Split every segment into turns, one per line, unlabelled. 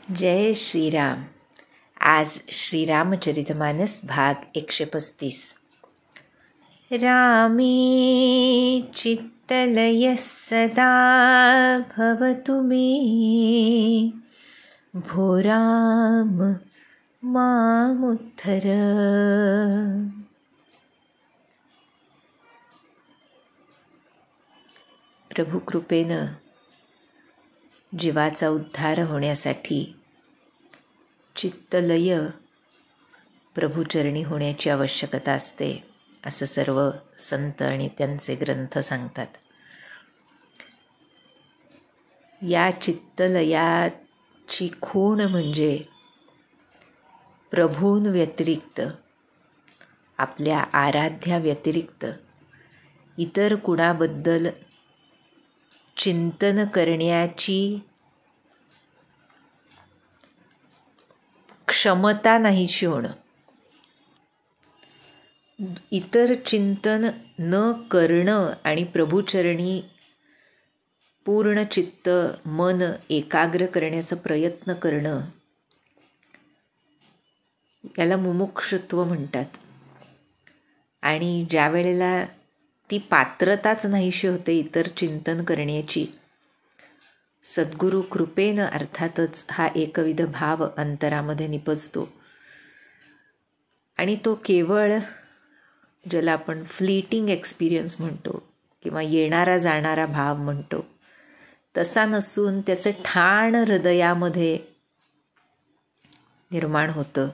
जय श्रीराम. आज श्रीरामचरितमानस भाग 135. रामे चित्तलयः सदा भवतु मे, भो राम मामुद्धर. प्रभू कृपेनं जीवाचा उद्धार होण्यासाठी चित्तलय प्रभुचरणी होण्याची आवश्यकता असते, असं सर्व संत आणि त्यांचे ग्रंथ सांगतात. या चित्तलयाची खूण म्हणजे प्रभूं व्यतिरिक्त, आपल्या आराध्या व्यतिरिक्त इतर कुणाबद्दल चिंतन करण्याची क्षमता नाहीशी होणं. इतर चिंतन न करणं आणि प्रभुचरणी पूर्ण चित्त मन एकाग्र करण्याचा प्रयत्न करणं, याला मुमुक्षुत्व म्हणतात. आणि ज्या वेळेला ती पात्रताच नाहीशी होते इतर चिंतन करण्याची, सद्गुरु कृपेनं अर्थातच हा एकविध भाव अंतरामध्ये निपजतो आणि तो केवळ ज्याला आपण फ्लीटिंग एक्सपिरियन्स म्हणतो किंवा येणारा जाणारा भाव म्हणतो, तसा नसून त्याचं ठाण हृदयामध्ये निर्माण होतं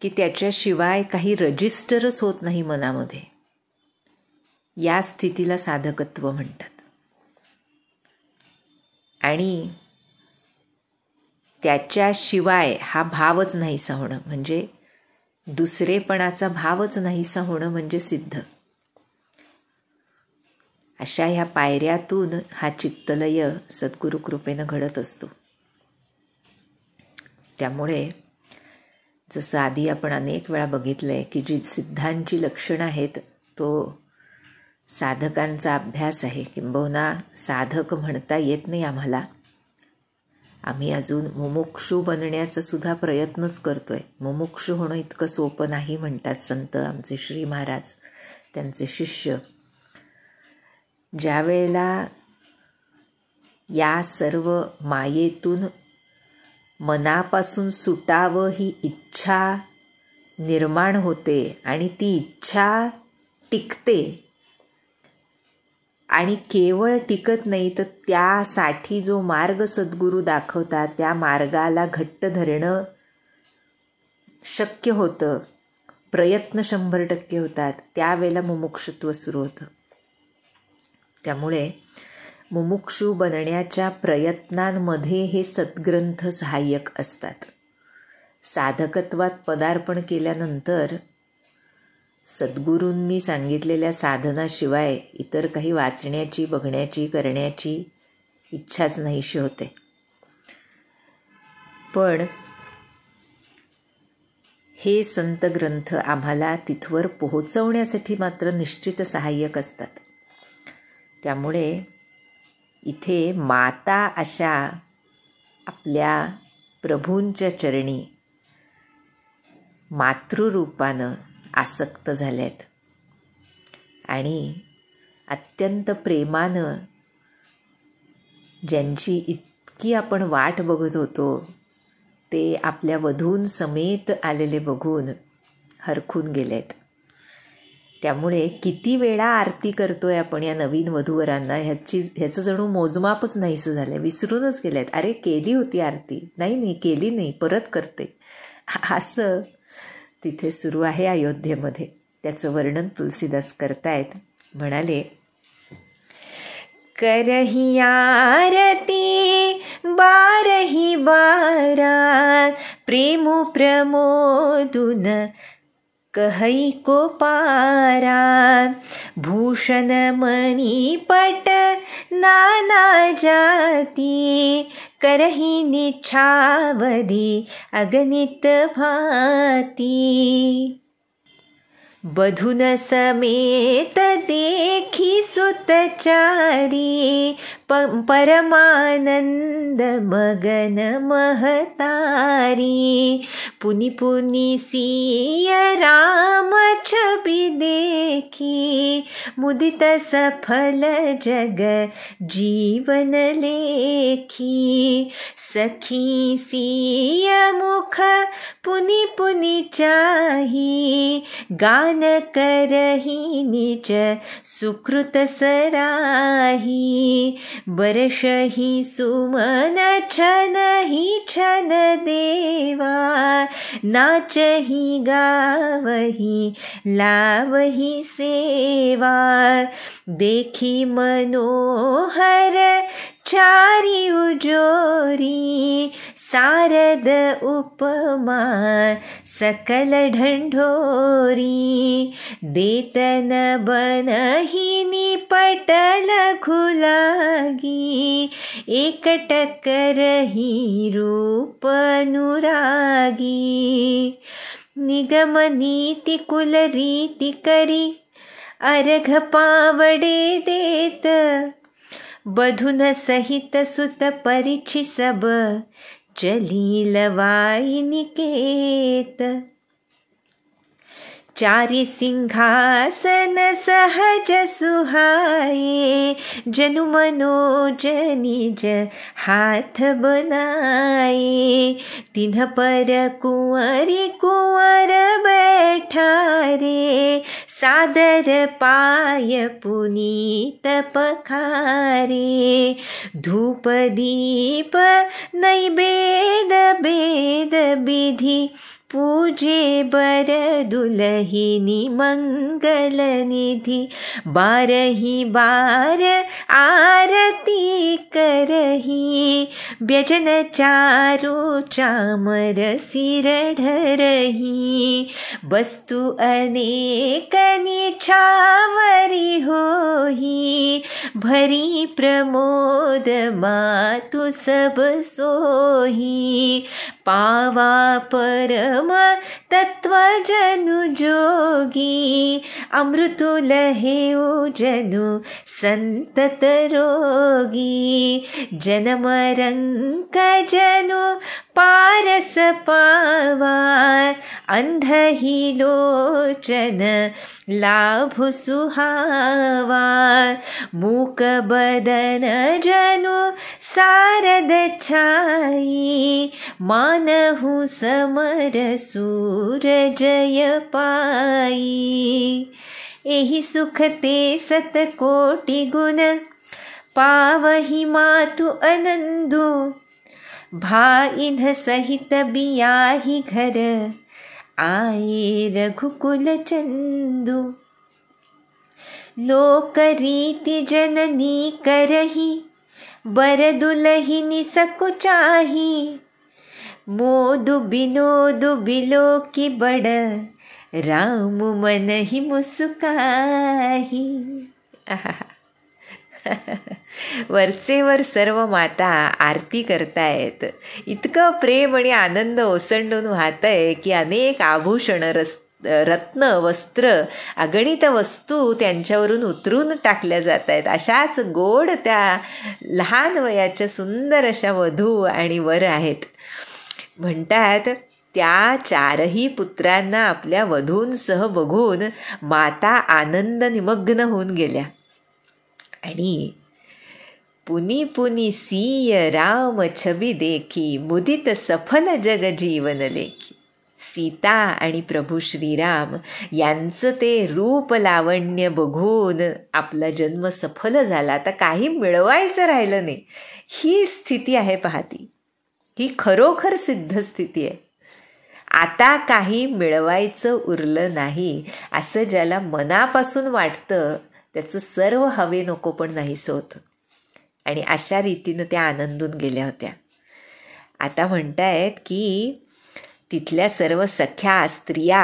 की त्याच्याशिवाय काही रजिस्टरच होत नाही मनामध्ये. या स्थितीला साधकत्व म्हणतात. आणि त्याच्याशिवाय हा भावच नाहीसा होणं म्हणजे दुसरेपणाचा भावच नाहीसा होणं म्हणजे सिद्ध. अशा ह्या पायऱ्यातून हा चित्तलय सद्गुरु कृपेनं घडत असतो. त्यामुळे जसं आधी आपण अनेक वेळा बघितलंय की जी सिद्धांची लक्षणं आहेत, तो साधकांचा अभ्यास आहे. किंबहुना साधक म्हणता येत नाही आम्हाला, आम्ही अजून मुमुक्षू बनण्याचा सुद्धा प्रयत्नच करतोय. मुमुक्षू होणं इतकं सोपं नाही म्हणतात संत आमचे श्री महाराज, त्यांचे शिष्य. ज्या वेळेला या सर्व मायेतून मनापासून सुटावं ही इच्छा निर्माण होते आणि ती इच्छा टिकते, आणि केवळ टिकत नाही तर त्यासाठी जो मार्ग सद्गुरू दाखवतात त्या मार्गाला घट्ट धरणं शक्य होतं, प्रयत्न 100% होतात, त्यावेळेला मुमुक्षुत्व सुरू होतं. त्यामुळे मुमुक्षू बनण्याच्या प्रयत्नांमध्ये हे सद्ग्रंथ सहाय्यक असतात. साधकत्वात पदार्पण केल्यानंतर सद्गुरूंनी सांगितलेल्या साधनाशिवाय इतर काही वाचण्याची, बघण्याची, करण्याची इच्छाच नाहीशी होते. पण हे संत ग्रंथ आम्हाला तिथवर पोहोचवण्यासाठी मात्र निश्चित सहाय्यक असतात. त्यामुळे इथे माता अशा आपल्या प्रभूंच्या चरणी मातृरूपानं आसक्त झाल्यात आणि अत्यंत प्रेमानं ज्यांची इतकी आपण वाट बघत होतो ते आपल्या वधूंसमेत आलेले बघून हरखून गेलेत. त्यामुळे किती वेळा आरती करतोय आपण या नवीन वधूवरांना ह्याचं जणू मोजमापच नाहीसं झालं. विसरूनच गेलेत. अरे केली होती आरती, नाही केली नाही, परत करते, असं तिथे सुरू आहे अयोध्येमध्ये. त्याचं वर्णन तुलसीदास करतायत. म्हणाले, करही आरती बारही बारा, प्रेमु प्रमोदुन कहई को पारा, भूषण मणिपट नाना जाती, करही निछावधी अगणित भाती, बधुन समेत देखी सुतचारी, परमानंद मगन महतारी। पुनि पुनि सिय राम छवि देखी, मुदित सफल जग जीवन लेखी। सखी सिय मुख पुनि पुनि चाही, गान करही निज सुकृत सराही। बरषहि सुमन छनहि छन देवा, नाचहि गावहि लावहि सेवा। देखी मनोहर चारि उजोरी, सारद उपमा सकल ढंढोरी। देतन बनहि निपट लघु लागी, एकटक रही रूप अनुरागी। निगम नीति कुल रीति करी, अर्घ पावड़े देत। बधुन सहित सुत परिछि सब, चली लवाई निकेत। चारि सिंहासन सहज सुहाए, जनु मनोज निज हाथ बनाए। तिन्ह पर कुंवरी कुंवर बैठारे, सादर पाय पुनीत पखारे। धूप दीप नैवेद बेद विधि, पूजे बर दुलहिनी मंगल निधि। बारही बार आरती करही, व्यजन चारु चामर सिर ढरही। वस्तु अनेक निछावरी होही, भरी प्रमोद मातु सब सोही। पावा परम तत्व जनु जोगी, अमृतु लहेउ जनु संतत रोगी। जन्म रंक जनु पारस पावा, अंधहि लोचन लाभु सुहावा। मूक बदन जनु सारद छाई, मानहु समर सूर जय पाई। एहि सुख ते सत कोटि गुण, पावहि मातु अनंदु। भाइन्ह सहित बियाहि घर, आए रघुकुल चंदु। लोक रीति जननी करही, बर दुलहिनी सकुचाही। मोदु बिनोदु बिलोकी बड़, राम मन ही मुस्काही। वरचेवर सर्व माता आरती करतायत. इतकं प्रेम आणि आनंद ओसंडून वाहतंय की अनेक आभूषण रत्न वस्त्र अगणित वस्तू त्यांच्यावरून उतरून टाकल्या जात आहेत. अशाच गोड त्या लहान वयाच्या सुंदर अशा वधू आणि वर आहेत. म्हणतात त्या चारही पुत्रांना आपल्या वधूंसह बघून माता आनंद निमग्न होऊन गेल्या आणि पुनी पुनी सिय राम छबी देखी, मुदित सफल जग जीवन लेखी. सीता आणि प्रभू श्रीराम यांचं ते रूप लावण्य बघून आपला जन्म सफल झाला. आता काही मिळवायचं राहिलं नाही. ही स्थिती आहे पाहती, ही खरोखर सिद्ध स्थिती आहे. आता काही मिळवायचं उरलं नाही असं ज्याला मनापासून वाटतं त्याचं सर्व हवे नको पण नाहीसं होतं. आणि अशा रीतीनं त्या आनंदून गेल्या होत्या. आता म्हणतायत की तिथल्या सर्व सख्या स्त्रिया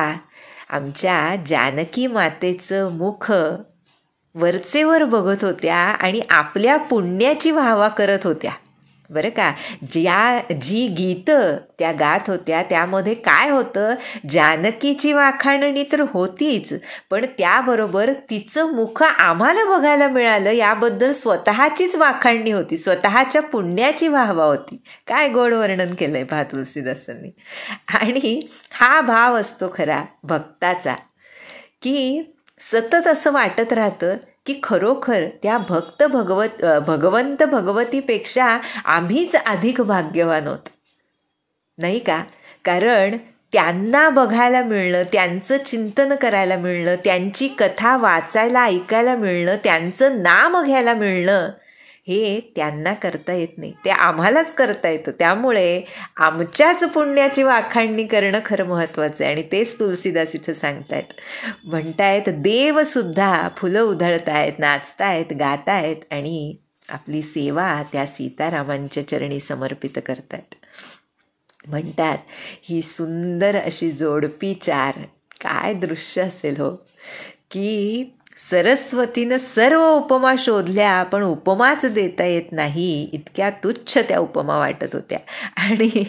आमच्या जानकी मातेचं मुख वरचेवर बघत होत्या आणि आपल्या पुण्याची वाहवा करत होत्या. बरं का. जी गीतं त्या गात होत्या त्यामध्ये काय होतं, जानकीची वाखाणणी तर होतीच, पण त्याबरोबर तिचं मुख आम्हाला बघायला मिळालं याबद्दल स्वतःचीच वाखाणणी होती, स्वतःच्या पुण्याची वाहवा होती. काय गोड वर्णन केलंय पहा तुलसीदासांनी. आणि हा भाव असतो खरा भक्ताचा, की सतत असं वाटत राहतं की खरोखर त्या भगवंत भगवतीपेक्षा आम्हीच अधिक भाग्यवान होत, नाही का. कारण त्यांना बघायला मिळणं, त्यांचं चिंतन करायला मिळणं, त्यांची कथा वाचायला ऐकायला मिळणं, त्यांचं नाम घ्यायला मिळणं, हे त्यांना करता येत नाही, ते आम्हालाच करता येतं. त्यामुळे आमच्याच पुण्याची वाखाणणी करणं खरं महत्त्वाचं आहे. आणि तेच तुलसीदास इथं सांगतायत, म्हणतायत देवसुद्धा फुलं उधळतायत, नाचतायत, गातायत आणि आपली सेवा त्या सीतारामांच्या चरणी समर्पित करतायत. म्हणतात ही सुंदर अशी जोडपी चार, काय दृश्य असेल हो, की सरस्वतीनं सर्व उपमा शोधल्या पण उपमाच देता येत नाही, इतक्या तुच्छ त्या उपमा वाटत होत्या. आणि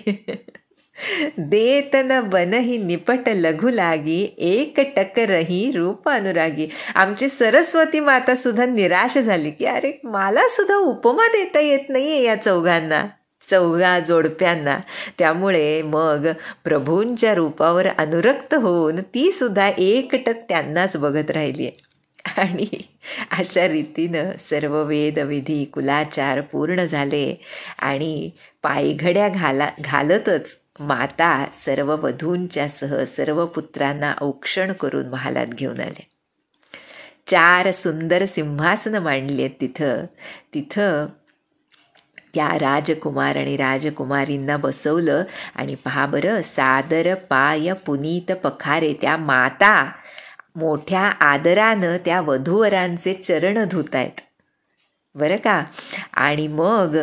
देतन बनही निपट लघु लागी, एक टक रही रूप अनुरागी. आमची सरस्वती माता सुद्धा निराश झाली की अरे मला सुद्धा उपमा देता येत नाहीये या चौघा जोडप्यांना. त्यामुळे मग प्रभूंच्या रूपावर अनुरक्त होऊन ती सुद्धा एकटक त्यांनाच बघत राहिली. आणि अशा रीतीनं सर्व वेदविधी कुलाचार पूर्ण झाले आणि पायघड्या घालतच माता सर्व वधूंच्या सह सर्व पुत्रांना औक्षण करून महालात घेऊन आल्या. 4 सुंदर सिंहासनं मांडली आहेत तिथं त्या राजकुमार आणि राजकुमारींना बसवलं. आणि पहा बरं, सादर पाय पुनीत पखारे, त्या माता मोठ्या आदरानं त्या वधूवरांचे चरण धुतायत, बरं का. आणि मग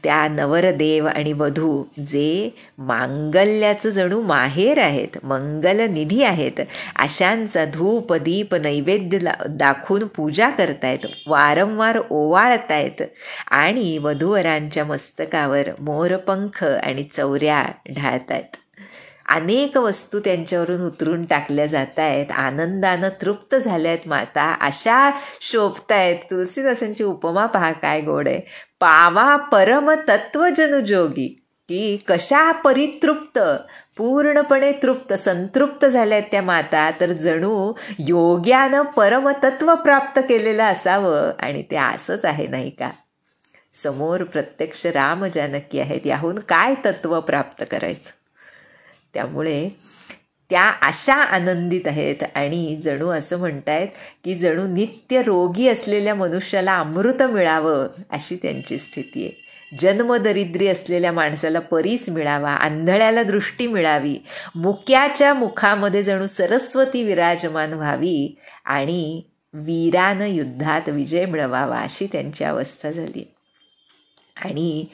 त्या नवरदेव आणि वधू जे मांगल्याचं जणू माहेर आहेत, मंगलनिधी आहेत, अशांचा धूप दीप नैवेद्य दाखवून पूजा करतायत, वारंवार ओवाळतायत. आणि वधूवरांच्या मस्तकावर मोरपंख आणि चौऱ्या ढाळतायत. अनेक वस्तू त्यांच्यावरून उतरून टाकल्या जात आहेत. आनंदानं तृप्त झाल्या आहेत माता, अशा शोभतायत. तुलसीदासांची उपमा पहा काय गोड आहे. पावा परम तत्वजनु जोगी, की कशा परितृप्त, पूर्णपणे तृप्त संतृप्त झाल्या आहेत त्या माता, तर जणू योग्यानं परमतत्व प्राप्त केलेलं असावं. आणि ते असंच आहे नाही का. समोर प्रत्यक्ष राम जानकी आहेत, याहून काय तत्व प्राप्त करायचं. त्यामुळे त्या अशा आनंदित आहेत. आणि जणू असं म्हणतायत की जणू नित्य रोगी असलेल्या मनुष्याला अमृत मिळावं अशी त्यांची स्थिती आहे. जन्मदरिद्री असलेल्या माणसाला परीस मिळावा, आंधळ्याला दृष्टी मिळावी, मुक्याच्या मुखामध्ये जणू सरस्वती विराजमान व्हावी आणि वीरानं युद्धात विजय मिळवावा, अशी त्यांची अवस्था झाली. आणि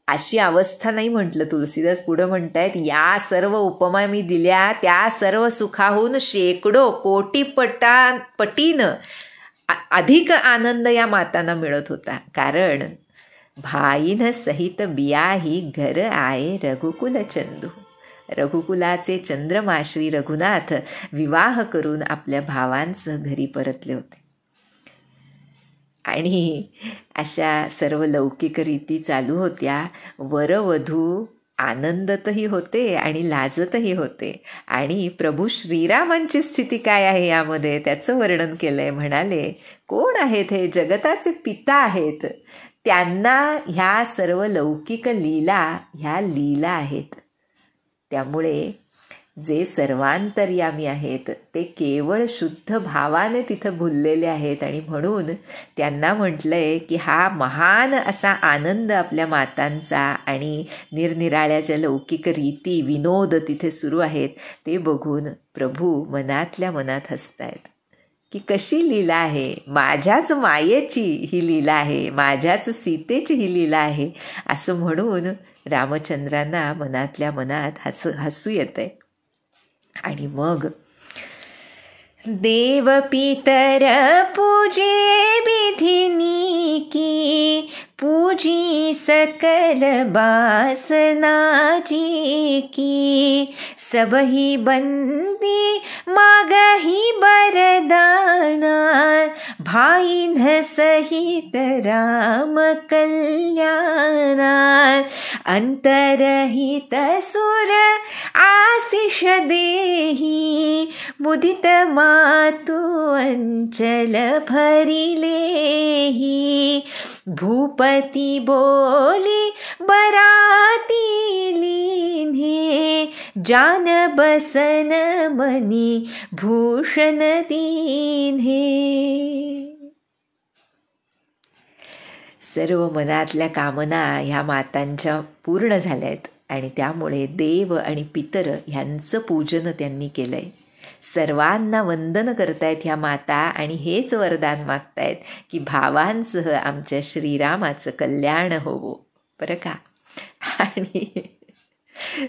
अशी अवस्था नाही म्हटलं, तुलसीदास पुढं म्हणतायत, या सर्व उपमा मी दिल्या त्या सर्व सुखाहून शेकडो कोटी पटीनं अधिक आनंद या मातांना मिळत होता. कारण भाईन सहित बियाही घर आये रघुकुल चंदू, रघुकुलाचे चंद्रमा श्री रघुनाथ विवाह करून आपल्या भावांसह घरी परतले होते. आणि अशा सर्व लौकिक रीती चालू होत्या. वरवधू आनंदतही होते आणि लाजतही होते. आणि प्रभू श्रीरामांची स्थिती काय आहे यामध्ये त्याचं वर्णन केलं आहे. म्हणाले, कोण आहेत हे? जगताचे पिता आहेत. त्यांना ह्या सर्व लौकिक ह्या लीला आहेत. त्यामुळे जे सर्वांतर्यामी आहेत ते केवळ शुद्ध भावाने तिथं भुललेले आहेत. आणि म्हणून त्यांना म्हटलंय की हा महान असा आनंद आपल्या मातांचा आणि निरनिराळ्या ज्या लौकिक रीती विनोद तिथे सुरू आहेत ते बघून प्रभू मनातल्या मनात हसतायत की कशी लीला आहे, माझ्याच मायेची ही लीला आहे, माझ्याच सीतेची ही लीला आहे, असं म्हणून रामचंद्रांना मनातल्या मनात हसू येतंय. आणि मग देव पितर पूजे विधिनी की, पूजी सकल बासना जी की। सबही बंदी मागही बरदाना, भाईन सहित राम कल्याणा। अंतरहित सुर आशिष देही, मुदित मातु अंचल भरिलेही। भूपती बोली बराती लीन्हे, जान बसन मनी भूषण दीन्हे। सर्व मनातल्या कामना ह्या मातांच्या पूर्ण झाल्यात आणि त्यामुळे देव आणि पितर ह्यांचं पूजन त्यांनी केलंय. सर्वांना वंदन करतायत ह्या माता आणि हेच वरदान मागतायत की भावांसह आमच्या श्रीरामाचं कल्याण होवो, बरं का. आणि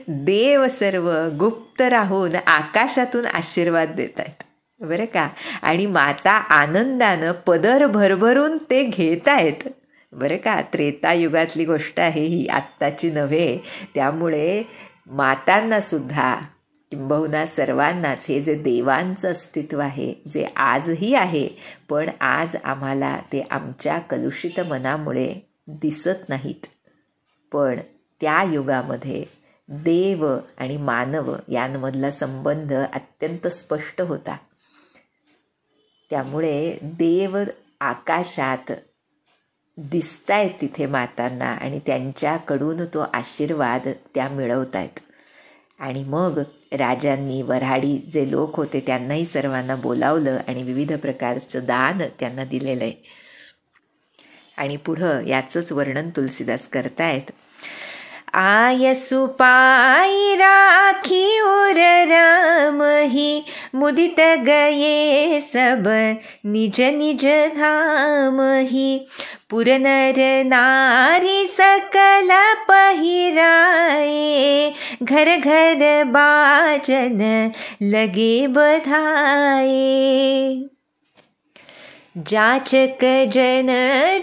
देव सर्व गुप्त राहून आकाशातून आशीर्वाद देत आहेत, बरं का. आणि माता आनंदानं पदर भरभरून ते घेत आहेत, बरं का. त्रेतायुगातली गोष्ट आहे ही, आत्ताची नव्हे. त्यामुळे मातांना सुद्धा किंबहुना सर्वांनाच हे जे देवांचं अस्तित्व आहे, जे आजही आहे, पण आज आम्हाला ते आमच्या कलुषित मनामुळे दिसत नाहीत, पण त्या युगामध्ये देव आणि मानव यांमधला संबंध अत्यंत स्पष्ट होता. त्यामुळे देव आकाशात दिसतायत तिथे मातांना आणि त्यांच्याकडून तो आशीर्वाद त्या मिळवतायत. आणि मग राजांनी, वऱ्हाडी जे लोक होते त्यांनाही सर्वांना बोलावलं आणि विविध प्रकारचं दान त्यांना दिलेलं आहे. आणि पुढं याचंच वर्णन तुलसीदास करतायत. आयसु पाई राखी उर राम ही, मुदित गये सब निज निज धाम ही। पुर नर नारी सकल पहिराए, घर घर बाजन लगे बधाए। जाचक जन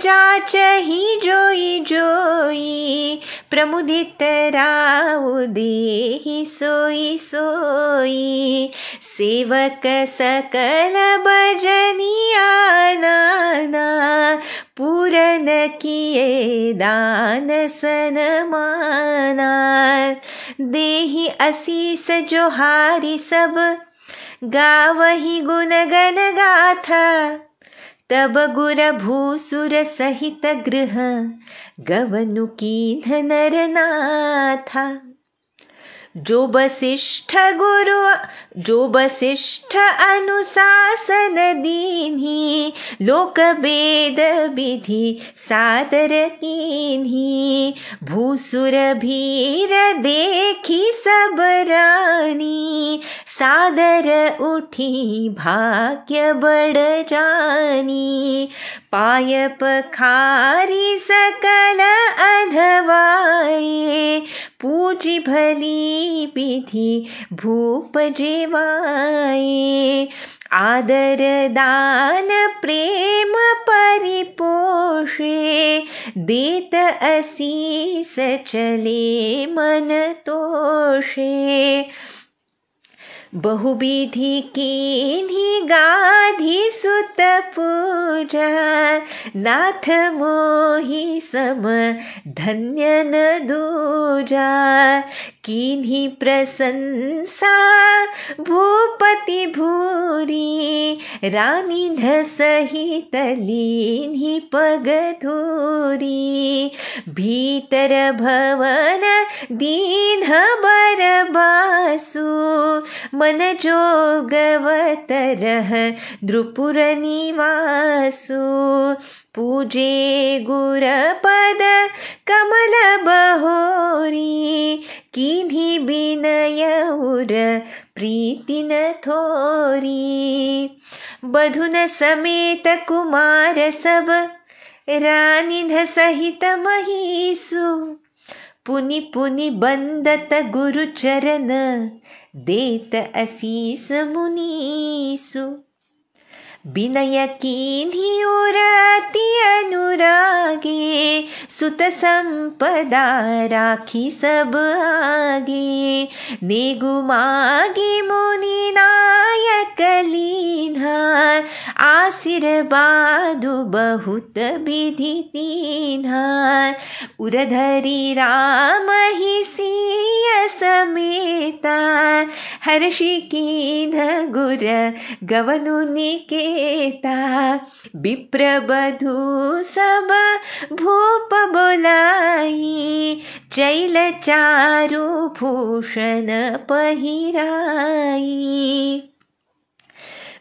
जाच ही जोई जोई, प्रमुदित राउ देहि सोई सोई। सेवक सकल भजनिया नाना, पूरन किए दान सनमाना। देहि असीस जोहारी सब, गावहि गुण गण गाथा। तब गुर भूसुर सहित गृह, गवनु कीन्ह नरनाथा। जो वसिष्ठ अनुशासन दीन्ही, लोक वेद विधि सादर कीन्ही। भूसुर भीर देखी सब रानी, सादर उठी भाग्य बड़ जानी। पाय पखारी सकल अधवाए, पूजी भली विधि भूप जेवाए। आदर दान प्रेम परिपोषे, देत असीस चले मन तोषे। बहुविधि कीन्ही गाधी सुत पूजा, नाथ मोहि सम धन्य न दूजा। कीन्ही प्रशंसा भूपति भूरी, रानी न सहित लीन्ही पग धूरी। भीतर भवन दीन बरबासु, मन जोगवत रह द्रुपुर निवासु। पूजे गुर पद कमल बहोरी, कीन्ही विनय उर प्रीति न थोरी। बधुन समेत कुमार सब, रानी सहित महिषु। पुनि पुनि बंदत गुरु चरण, देत असीस मुनीसु। बिनय कीन्ही उरती अनुरागे, सुत संपदा राखी सब आगे, नेगु मागी मुनि नायक लीन्हा, आशीर्वादु बहुत विधि दीन्हा, उरधरी राम ही सिय समेता, हर्षि कीन्ह गुर गवनु निकेता, विप्रबधू सब भूप बोलाई, चैल चारु भूषण पहिराई,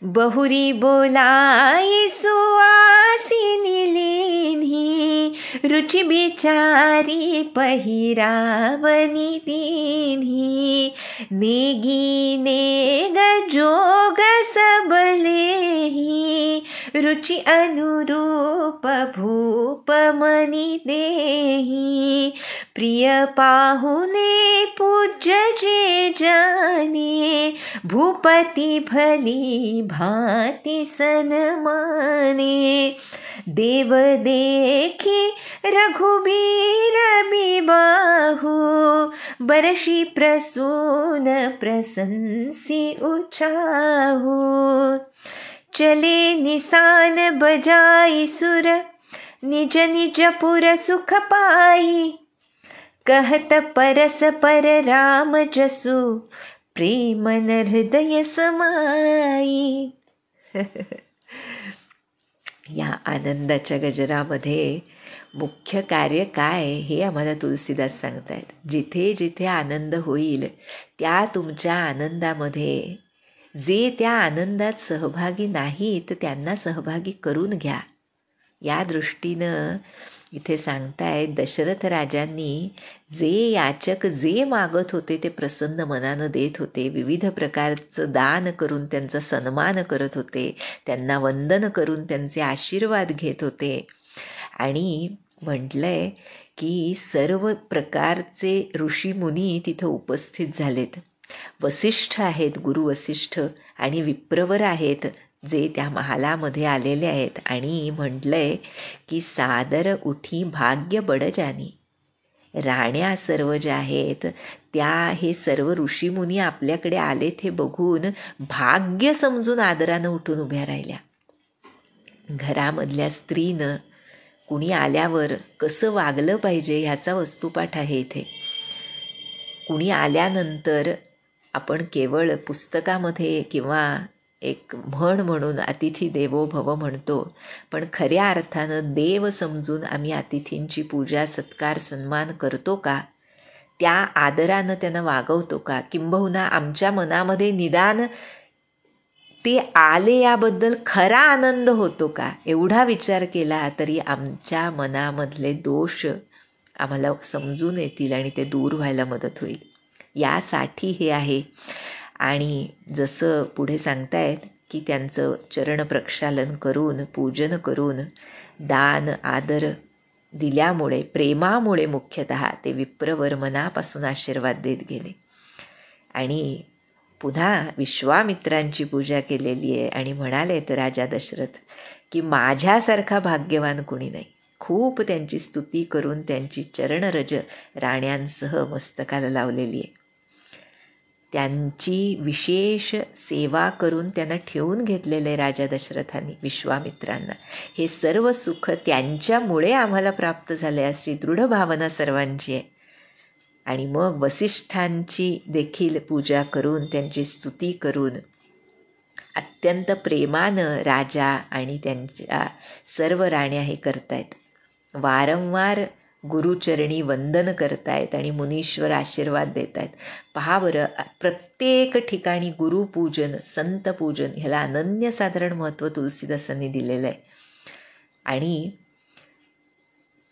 बहुरी बोलाई सुवासिनी लीन्ही, रुचि बिचारी पहिरावनी दीन्ही, नेगी नेग जोग सब लेही, रुचि अनुरूप भूप मनी देही, प्रिय पाहुने पूज्य जे जाने, भूपति भली भांति सन्माने, देव देखी रघुबीर बिबाहु, बरषि प्रसून प्रशंसी उचाहु, चले निसान बजाई सुर, निज निज पुर सुख पाई, कहत परस पर राम जसु, प्रेम न हृदय समाई. या आनंदाच्या गजरामध्ये मुख्य कार्य काय हे आम्हाला तुलसीदास सांगतायत. जिथे जिथे आनंद होईल त्या तुमच्या आनंदामध्ये जे त्या आनंदात सहभागी नाहीत त्यांना सहभागी करून घ्या. या दृष्टीनं इथे सांगतायत दशरथ राजांनी जे याचक जे मागत होते ते प्रसन्न मनानं देत होते. विविध प्रकारचं दान करून त्यांचा सन्मान करत होते, त्यांना वंदन करून त्यांचे आशीर्वाद घेत होते. आणि म्हटलंय की सर्व प्रकारचे ऋषीमुनी तिथं उपस्थित झालेत. वसिष्ठ आहेत, गुरु वसिष्ठ आणि विप्रवर आहेत जे त्या महालामध्ये आलेले आहेत. आणि म्हटलंय की सादर उठी भाग्य बडजानी, राण्या सर्व ज्या आहेत त्या हे सर्व ऋषीमुनी आपल्याकडे आलेत हे बघून भाग्य समजून आदरानं उठून उभ्या राहिल्या. घरामधल्या स्त्रीनं कुणी आल्यावर कसं वागलं पाहिजे ह्याचा वस्तुपाठ आहे इथे. कुणी आल्यानंतर आपण केवळ पुस्तकामध्ये किंवा एक म्हण म्हणून अतिथी देवो भव म्हणतो, पण खऱ्या अर्थानं देव समजून आम्ही अतिथींची पूजा सत्कार सन्मान करतो का? त्या आदरानं त्यांना वागवतो का? किंबहुना आमच्या मनामध्ये निदान ते आले याबद्दल खरा आनंद होतो का? एवढा विचार केला तरी आमच्या मनामधले दोष आम्हाला समजून येतील आणि ते दूर व्हायला मदत होईल. यासाठी हे आहे. आणि जसं पुढे सांगतायत की त्यांचं चरण प्रक्षालन करून पूजन करून दान आदर दिल्यामुळे प्रेमामुळे मुख्यतः ते विप्रवर मनापासून आशीर्वाद देत गेले. आणि पुन्हा विश्वामित्रांची पूजा केलेली आहे आणि म्हणालेत राजा दशरथ की माझ्यासारखा भाग्यवान कुणी नाही. खूप त्यांची स्तुती करून त्यांची चरणरज राण्यांसह मस्तकाला लावलेली आहे. त्यांची विशेष सेवा करून त्यांना ठेवून घेतलेलं आहे राजा दशरथांनी विश्वामित्रांना. हे सर्व सुख त्यांच्यामुळे आम्हाला प्राप्त झाले अशी दृढ भावना सर्वांची आहे. आणि मग वसिष्ठांची देखील पूजा करून त्यांची स्तुती करून अत्यंत प्रेमानं राजा आणि त्यांच्या सर्व राण्या हे करतायत. वारंवार गुरुचरणी वंदन करतायत आणि मुनीश्वर आशीर्वाद देत आहेत. पहा बरं, प्रत्येक ठिकाणी गुरुपूजन संतपूजन ह्याला अनन्यसाधारण महत्त्व तुलसीदासांनी दिलेलं आहे. आणि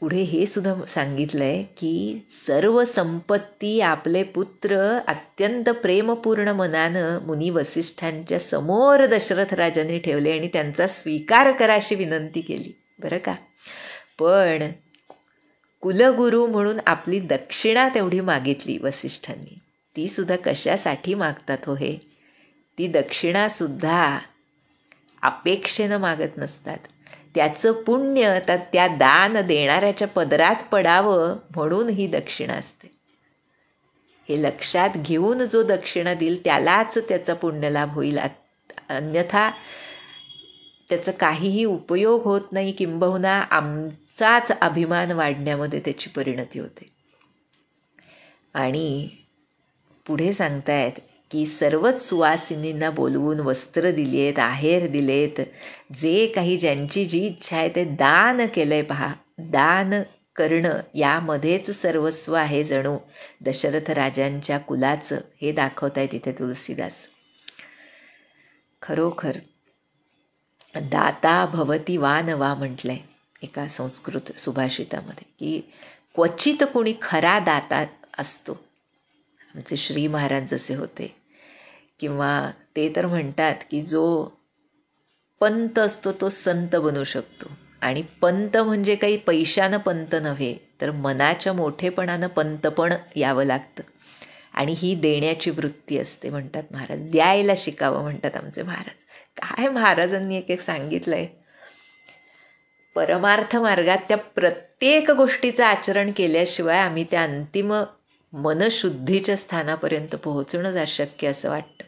पुढे हे सुद्धा सांगितलं आहे की सर्व संपत्ती आपले पुत्र अत्यंत प्रेमपूर्ण मनानं मुनी वसिष्ठांच्या समोर दशरथ राजांनी ठेवले आणि त्यांचा स्वीकार करा अशी विनंती केली. बरं का, पण कुलगुरू म्हणून आपली दक्षिणा तेवढी मागितली वसिष्ठांनी. ती सुद्धा कशासाठी मागतात हो हे? ती दक्षिणासुद्धा अपेक्षेनं मागत नसतात. त्याचं पुण्य तर त्या दान देणाऱ्याच्या पदरात पडावं म्हणून ही दक्षिणा असते. हे लक्षात घेऊन जो दक्षिणा देईल त्यालाच त्याचा पुण्यलाभ होईल, अन्यथा त्याचा काहीही उपयोग होत नाही, किंबहुना आमचाच अभिमान वाढण्यामध्ये त्याची परिणती होते. आणि पुढे सांगतायत की सर्वच सुवासिनींना बोलवून वस्त्र दिली आहेत, आहेर दिलेत, जे काही ज्यांची जी इच्छा आहे ते दान केलं आहे. पहा, दान करणं यामध्येच सर्वस्व आहे जणू दशरथ राजांच्या कुलाचं, हे दाखवताय तिथे तुलसीदास. खरोखर दाता भवती वा न वा म्हटलंय एका संस्कृत सुभाषितामध्ये, की क्वचित कुणी खरा दाता असतो. आमचे श्री महाराज जसे होते, किंवा ते तर म्हणतात की जो पंत असतो तो संत बनू शकतो. आणि पंत म्हणजे काही पैशानं पंत नव्हे, तर मनाच्या मोठेपणानं पंत पण यावं लागतं. आणि ही देण्याची वृत्ती असते म्हणतात महाराज, द्यायला शिकावं म्हणतात आमचे महाराज. काय महाराजांनी एक एक सांगितलं आहे. परमार्थ मार्गात त्या प्रत्येक गोष्टीचं आचरण केल्याशिवाय आम्ही त्या अंतिम मनशुद्धीच्या स्थानापर्यंत पोहोचणंच अशक्य असं वाटतं.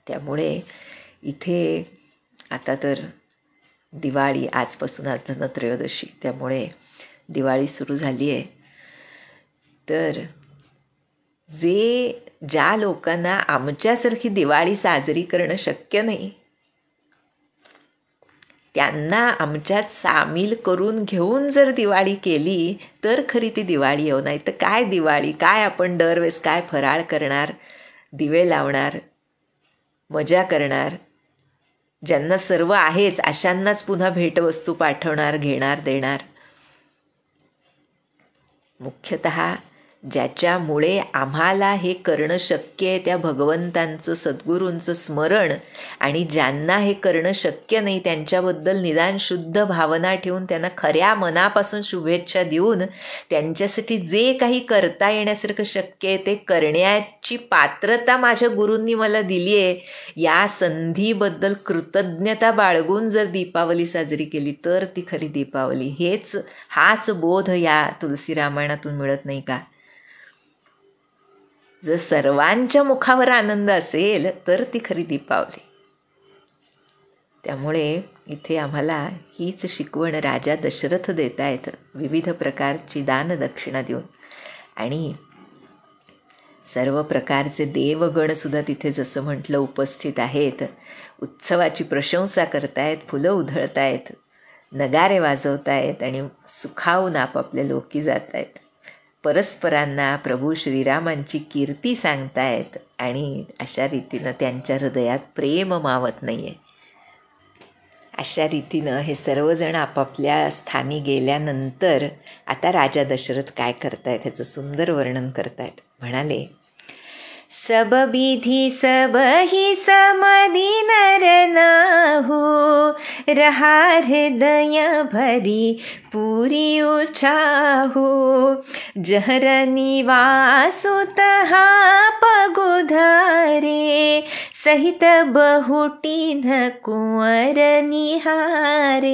त्यामुळे इथे आता तर दिवाळी, आजपासून आज धनत्रयोदशी, त्यामुळे दिवाळी सुरू झाली आहे. तर ज्या लोकांना आमच्यासारखी दिवाळी साजरी करणं शक्य नाही, त्यांना आमच्यात सामील करून घेऊन जर दिवाळी केली तर खरी ती दिवाळी हो. नाही तर काय दिवाळी, काय आपण दरवेळेस काय फराळ करणार, दिवे लावणार, मजा करणार, ज्यांना सर्व आहेच अशांनाच पुन्हा भेटवस्तू पाठवणार, घेणार, देणार. मुख्यतः ज्याच्यामुळे आम्हाला हे करणं शक्य आहे त्या भगवंतांचं, सद्गुरूंचं स्मरण, आणि ज्यांना हे करणं शक्य नाही त्यांच्याबद्दल निदान शुद्ध भावना ठेवून त्यांना खऱ्या मनापासून शुभेच्छा देऊन त्यांच्यासाठी जे काही करता येण्यासारखं शक्य आहे ते करण्याची पात्रता माझ्या गुरूंनी मला दिली आहे, या संधीबद्दल कृतज्ञता बाळगून जर दीपावली साजरी केली तर ती खरी दीपावली. हाच बोध या तुलसी रामायणातून मिळत नाही का? जर सर्वांच्या मुखावर आनंद असेल तर ती खरी दीपावली. त्यामुळे इथे आम्हाला हीच शिकवण राजा दशरथ देत आहेत, विविध प्रकारची दानदक्षिणा देऊन. आणि सर्व प्रकारचे देवगणसुद्धा तिथे जसं म्हटलं उपस्थित आहेत, उत्सवाची प्रशंसा करतायत, फुलं उधळतायत, नगारे वाजवतायत आणि सुखावून आपापल्या लोकी जात आहेत. परस्परांना प्रभू श्रीरामांची कीर्ती सांगतायत आणि अशा रीतीनं त्यांच्या हृदयात प्रेम मावत नाही आहे. अशा रीतीनं हे सर्वजण आपापल्या स्थानी गेल्यानंतर आता राजा दशरथ काय करतायत ह्याचं सुंदर वर्णन करतायत. म्हणाले, सब विधि सब ही समधि नर नाहु, रहा हृदय भरी पूरी उछाहु, जहर निवासु तहा पगुधारे, सहित बहुटी न कुंवर निहारे,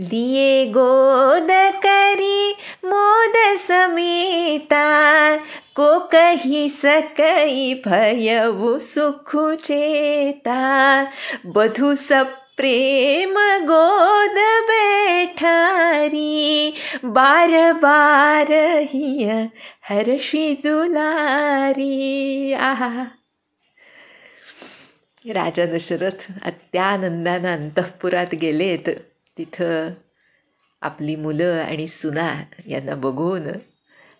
लिए गोद करी मोद समेता, को कही सकई भयउ सुखु चेता, बधु सप्रेम गोद बैठारी, बार बार हिय हर्षि दुलारी. आहा, राजा दशरथ अत्यानंदानं अंतःपुरात गेलेत. तिथं आपली मुलं आणि सुना यांना बघून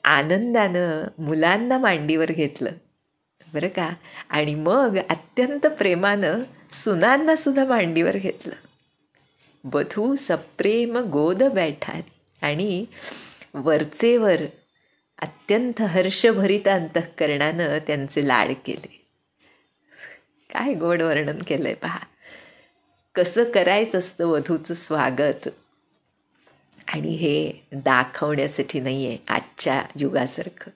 आनंदानं मुलांना मांडीवर घेतलं बरं का, आणि मग अत्यंत प्रेमानं सुनांनासुद्धा मांडीवर घेतलं. बधू सप्रेम गोद बैठारी, आणि वरचेवर अत्यंत हर्षभरित अंतःकरणानं त्यांचे लाड केले. काय गोड वर्णन केलंय पहा. कसं करायचं असतं वधूचं स्वागत, आणि हे दाखवण्यासाठी नाही आहे आजच्या युगासारखं.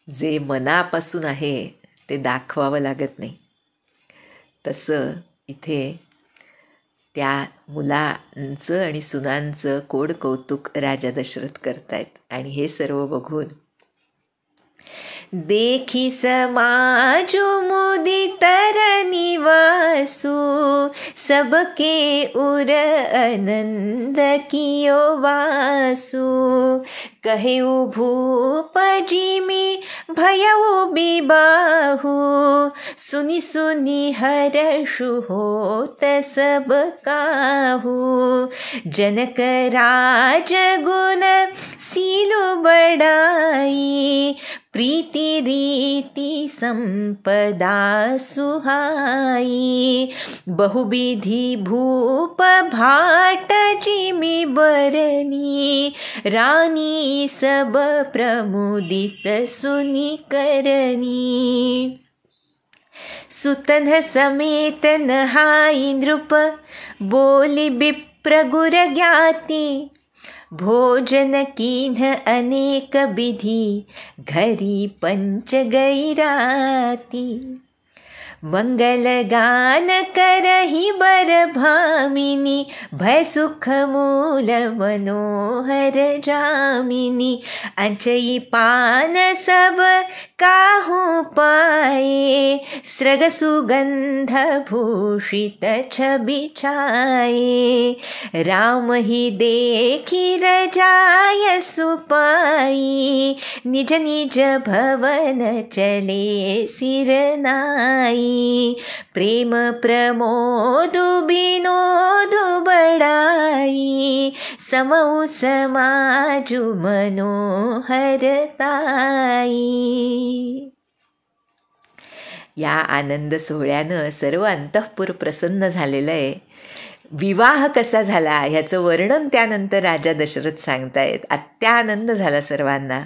जे मनापासून आहे ते दाखवावं लागत नाही. तसं इथे त्या मुलांचं आणि सुनांचं कोड कौतुक राजा दशरथ करतायत. आणि हे सर्व बघून देखी समाजु मुदित निवासु सबके उर आनंद कियो वासु कहेउ भूप जिमि भयउ बिबाहु सुनि सुनि हर्षु होत सब काहू जनक राज गुण सीलु बड़ाई प्रीति रीति संपदा सुहाई बहुविधि भूप भाट जिमि बरनी रानी सब प्रमुदित सुनि करनी सुतन समेत नहाई नृप बोली विप्र गुर ज्ञाति भोजन कीन्ह अनेक विधि घरी पंच गई राती मंगल गान करहि बर भामिनी भय सुख मूल मनोहर जामिनी अंचई पान सब काहू पाए स्रग सुगंध भूषित छबि छाए राम ही देखी रजाय सुपाई निज निज भवन चले सिरनाई प्रेम प्रमोद विनोद बड़ाई समऊ समाजु मनोहरताई. या आनंद सोहळ्यानं सर्व अंतःपुर प्रसन्न झालेलं आहे. विवाह कसा झाला ह्याचं वर्णन त्यानंतर राजा दशरथ सांगतायत. अत्यानंद झाला सर्वांना,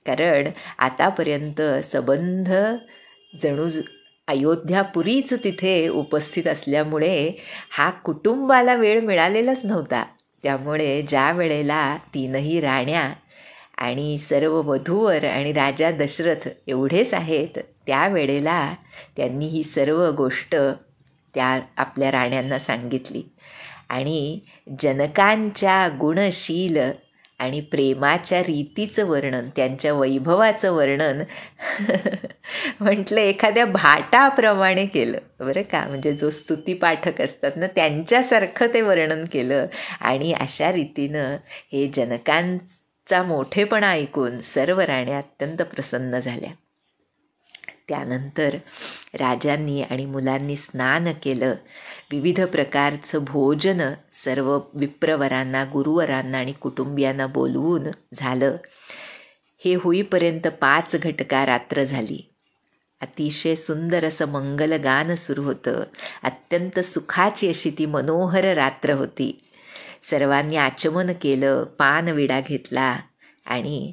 कारण आतापर्यंत सबंध जणू अयोध्यापुरीच तिथे उपस्थित असल्यामुळे हा कुटुंबाला वेळ मिळालेलाच नव्हता. त्यामुळे ज्या वेळेला तीनही राण्या आणि सर्व वधूवर आणि राजा दशरथ एवढेच आहेत, त्यावेळेला त्यांनी ही सर्व गोष्ट त्या आपल्या राण्यांना सांगितली. आणि जनकांच्या गुणशील आणि प्रेमाच्या रीतीचं वर्णन, त्यांच्या वैभवाचं वर्णन म्हटलं एखाद्या भाटाप्रमाणे केलं बरं का. म्हणजे जो स्तुतीपाठक असतात ना, त्यांच्यासारखं ते वर्णन केलं. आणि अशा रीतीनं हे जनकांचा मोठेपणा ऐकून सर्व राण्या अत्यंत प्रसन्न झाल्या. त्यानंतर राजांनी आणि मुलांनी स्नान केलं. विविध प्रकारचं भोजन सर्व विप्रवरांना, गुरुवरांना आणि कुटुंबियांना बोलवून झालं. हे होईपर्यंत 5 घटका रात्र झाली. अतिशय सुंदर असं मंगलगान सुरू होतं. अत्यंत सुखाची अशी ती मनोहर रात्र होती. सर्वांनी आचमन केलं, पानविडा घेतला आणि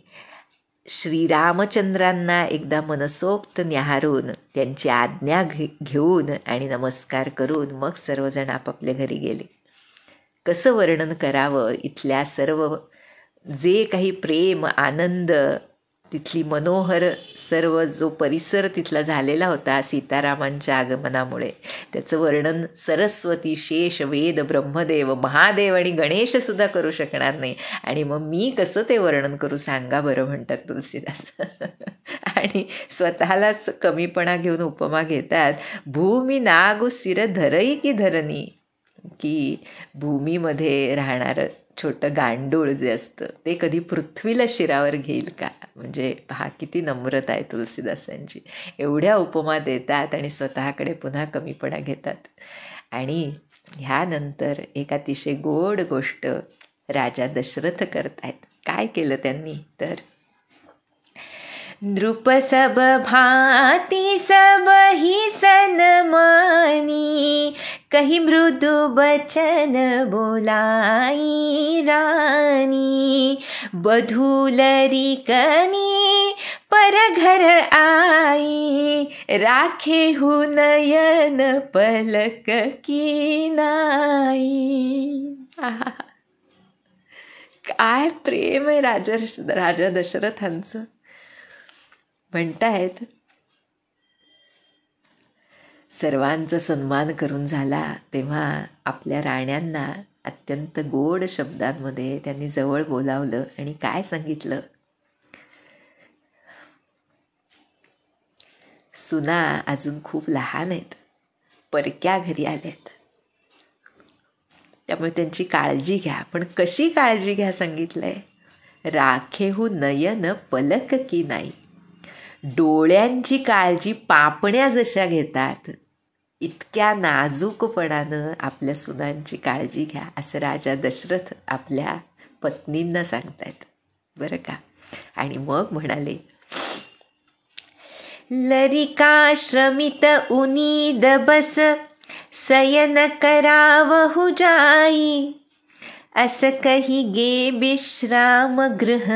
श्रीरामचंद्रांना एकदा मनसोक्त न्याहारून त्यांची आज्ञा घेऊन आणि नमस्कार करून मग सर्वजण आपापल्या घरी गेले. कसं वर्णन करावं इथल्या सर्व जे काही प्रेम, आनंद, तिथली मनोहर सर्व जो परिसर तिथला झालेला होता सीतारामांच्या आगमनामुळे, त्याचं वर्णन सरस्वती, शेष, वेद, ब्रह्मदेव, महादेव आणि गणेशसुद्धा करू शकणार नाही. आणि मग मी कसं ते वर्णन करू सांगा बरं, म्हणतात तुलसीदास. आणि स्वतःलाच कमीपणा घेऊन उपमा घेतात. भूमी नागू सिर धरई की धरणी, की भूमीमध्ये राहणारं छोटं गांडूळ जे असतं ते कधी पृथ्वीला शिरावर घेईल का. म्हणजे पहा किती नम्रता आहे तुलसीदासांची. एवढ्या उपमा देतात आणि स्वतःकडे पुन्हा कमीपणा घेतात. आणि ह्यानंतर एक अतिशय गोड गोष्ट राजा दशरथ करतायत. काय केलं त्यांनी तर, नृप सब भांति सब ही सनमानी कही मृदु बचन बोलाई रानी बधूलरी कनी पर घर आई राखे हु नयन पलक की नाई. काय प्रेम आहे राजा दशरथांचं. म्हणतायत सर्वांचा सन्मान करून झाला तेव्हा आपल्या राण्यांना अत्यंत गोड शब्दांमध्ये त्यांनी जवळ बोलावलं आणि काय सांगितलं, सुना अजून खूप लहान आहेत, परक्या घरी आल्यात, त्यामुळे त्यांची काळजी घ्या. पण कशी काळजी घ्या सांगितलंय, राखेहू नयन पलक की नाही. डोळ्यांची काळजी पापण्या जशा घेतात इतक्या नाजूकपणानं आपल्या सुनांची काळजी घ्या, असं राजा दशरथ आपल्या पत्नींना सांगतायत बरं का. आणि मग म्हणाले, लरिकाश्रमित उनीद बस सयन करावहु जाई. अस कही गे विश्राम गृह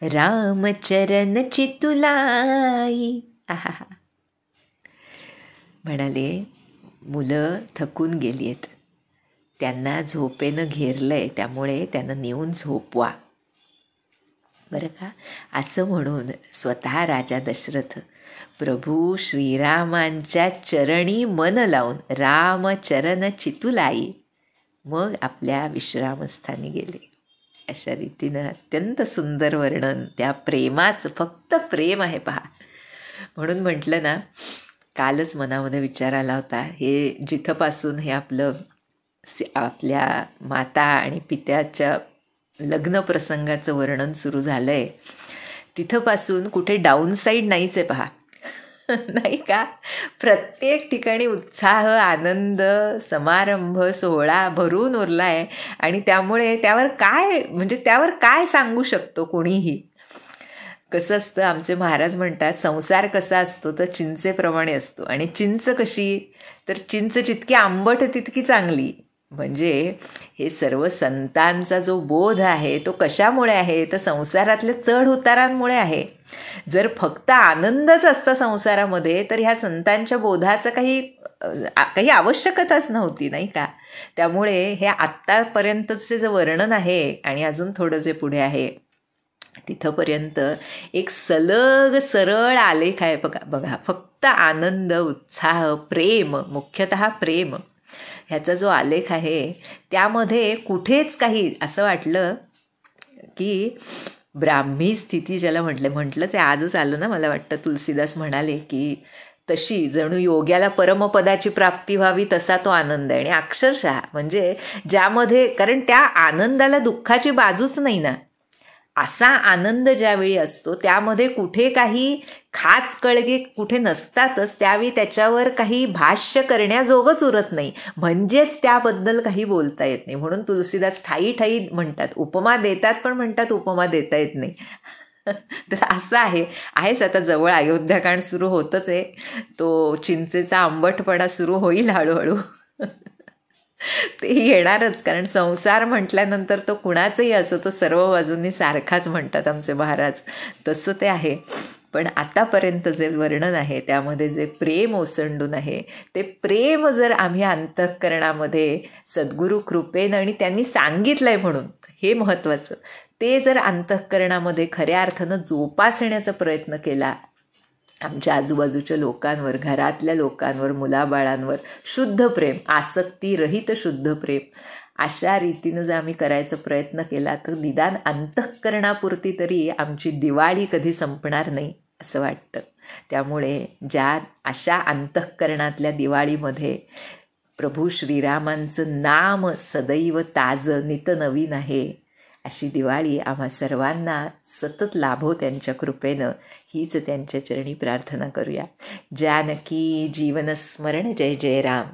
रामचरण चितुलाई. आहा, म्हणाले मुलं थकून गेली आहेत, त्यांना झोपेनं घेरलंय, त्यामुळे त्यांना नेऊन झोपवा बरं का. असं म्हणून स्वतः राजा दशरथ प्रभू श्रीरामांच्या चरणी मन लावून रामचरण चितुलाई मग आपल्या विश्रामस्थानी गेले. अशा रीतीनं अत्यंत सुंदर वर्णन त्या प्रेमाचं, फक्त प्रेम आहे पहा. म्हणून म्हटलं ना, कालच मनामध्ये विचार आला होता, हे जिथपासून हे आपल्या माता आणि पित्याच्या लग्न प्रसंगाचं वर्णन सुरू झालंय तिथपासून कुठे डाऊन साईड नाहीच आहे पहा. नाही का. प्रत्येक ठिकाणी उत्साह, आनंद, समारंभ, सोहळा भरून उरला आहे. आणि त्यामुळे त्यावर काय सांगू शकतो कोणीही. कसं असतं, आमचे महाराज म्हणतात, संसार कसा असतो तर चिंचेप्रमाणे असतो. आणि चिंच कशी, तर चिंच जितकी आंबट तितकी चांगली. म्हणजे हे सर्व संतांचा जो बोध आहे तो कशामुळे आहे, तर संसारातल्या चढ उतारांमुळे आहे. जर फक्त आनंदच असता संसारामध्ये तर ह्या संतांच्या बोधाचं काही आवश्यकताच नव्हती, नाही का. त्यामुळे हे आत्तापर्यंतचे जे वर्णन आहे आणि अजून थोडं जे पुढे आहे तिथंपर्यंत एक सलग सरळ आलेख आहे बघा. फक्त आनंद, उत्साह, प्रेम, मुख्यतः प्रेम, ह्याचा जो आलेख आहे त्यामध्ये कुठेच काही असं वाटलं की ब्राह्मी स्थिती ज्याला म्हटलंच आहे, आजच आलं ना, मला वाटतं तुलसीदास म्हणाले की तशी जणू योग्याला परमपदाची प्राप्ती व्हावी तसा तो आनंद आहे. आणि अक्षरशः म्हणजे ज्यामध्ये, कारण त्या आनंदाला दुःखाची बाजूच नाही ना, असा आनंद ज्यावेळी असतो त्यामध्ये कुठे काही खाच कळगे कुठे नसतातच, त्यावेळी त्याच्यावर काही भाष्य करण्याजोगंच उरत नाही, म्हणजेच त्याबद्दल काही बोलता येत नाही. म्हणून तुलसीदास ठाई म्हणतात, उपमा देतात पण म्हणतात उपमा देता येत नाही. तर असं आहेच. आता जवळ अयोध्याकांड सुरू होतच आहे, तो चिंचेचा आंबटपणा सुरू होईल हळूहळू. ते येणारच, कारण संसार म्हटल्यानंतर तो कुणाचंही असो तो सर्व बाजूंनी सारखाच म्हणतात आमचे महाराज, तसं ते आहे. पण आतापर्यंत जे वर्णन आहे त्यामध्ये जे प्रेम ओसंडून आहे ते प्रेम जर आम्ही अंतःकरणामध्ये सद्गुरू कृपेनं, आणि त्यांनी सांगितलंय म्हणून हे महत्त्वाचं, ते जर अंतःकरणामध्ये खऱ्या अर्थानं जोपासण्याचा प्रयत्न केला, आमच्या आजूबाजूच्या लोकांवर, घरातल्या लोकांवर, मुलाबाळांवर शुद्ध प्रेम, आसक्तीरहित शुद्ध प्रेम, अशा रीतीनं जर आम्ही करायचा प्रयत्न केला तर निदान अंतःकरणापुरती तरी आमची दिवाळी कधी संपणार नाही असं वाटतं. त्यामुळे अशा अंतःकरणातल्या दिवाळीमध्ये प्रभू श्रीरामांचं नाम सदैव ताजं नितनवीन आहे, अशी दिवाळी आम्हा सर्वांना सतत लाभो त्यांच्या कृपेनं, हीच त्यांच्या चरणी प्रार्थना करूया. जानकी जीवनस्मरण. जय जय राम.